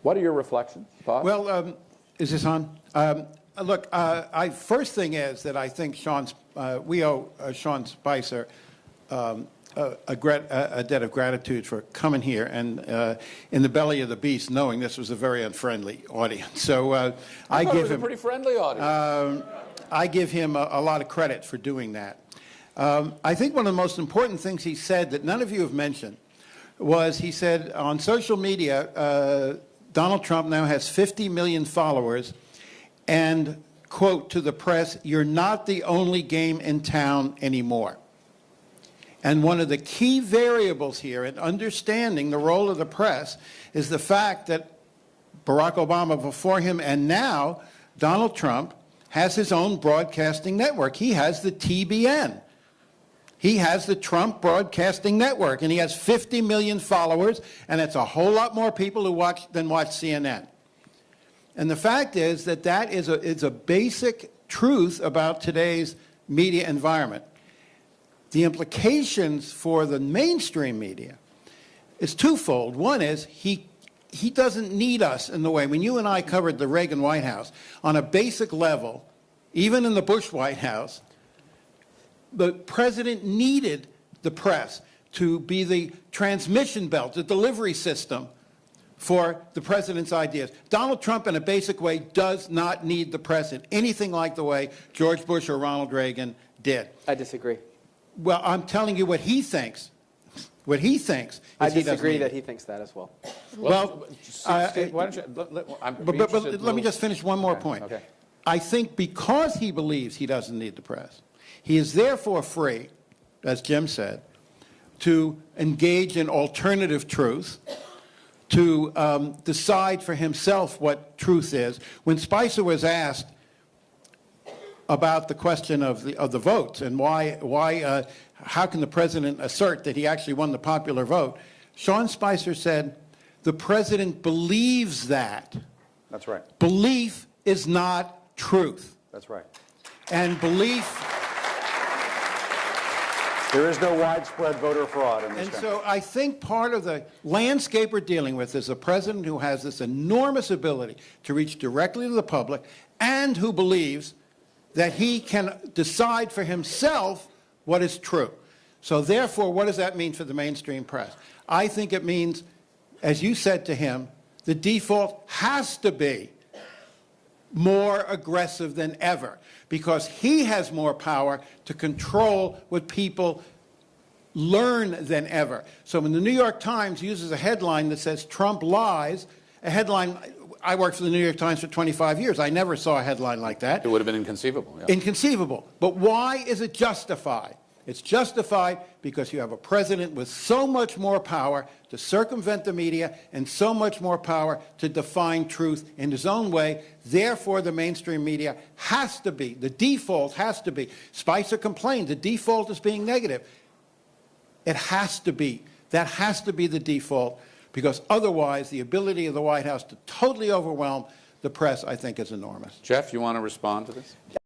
What are your reflections, thoughts? Well, is this on? Look, first thing is that I think we owe Sean Spicer a debt of gratitude for coming here and in the belly of the beast, knowing this was a very unfriendly audience. So I give him a pretty friendly audience. I give him a lot of credit for doing that. I think one of the most important things he said that none of you have mentioned was he said on social media, Donald Trump now has 50 million followers, and, quote, to the press, "You're not the only game in town anymore." And one of the key variables here in understanding the role of the press is the fact that Barack Obama before him and now Donald Trump has his own broadcasting network. He has the TBN. He has the Trump Broadcasting Network, and he has 50 million followers, and it's a whole lot more people who watch CNN. And the fact is that that is a basic truth about today's media environment. The implications for the mainstream media is twofold. One is he doesn't need us in the way. When you and I covered the Reagan White House, on a basic level, even in the Bush White House, the president needed the press to be the transmission belt, the delivery system for the president's ideas. Donald Trump, in a basic way, does not need the press in anything like the way George Bush or Ronald Reagan did. I disagree. Well, I'm telling you what he thinks. What he thinks is I disagree that he thinks that as well. Well, Steve, why don't you, but let me just finish one more point. Okay. I think because he believes he doesn't need the press, he is therefore free, as Jim said, to engage in alternative truth, to decide for himself what truth is. When Spicer was asked about the question of the votes and how can the president assert that he actually won the popular vote, Sean Spicer said, the president believes that. That's right. Belief is not truth. That's right. And belief... There is no widespread voter fraud in this country. And so I think part of the landscape we're dealing with is a president who has this enormous ability to reach directly to the public and who believes that he can decide for himself what is true. So therefore, what does that mean for the mainstream press? I think it means, as you said to him, the default has to be more aggressive than ever because he has more power to control what people learn than ever. So when the New York Times uses a headline that says Trump lies, a headline, I worked for the New York Times for 25 years. I never saw a headline like that. It would have been inconceivable. Yeah. Inconceivable. But why is it justified? It's justified because you have a president with so much more power to circumvent the media and so much more power to define truth in his own way. Therefore, the mainstream media has to be, the default has to be. Spicer complained, the default is being negative. It has to be. That has to be the default because otherwise the ability of the White House to totally overwhelm the press, I think, is enormous. Jeff, you want to respond to this?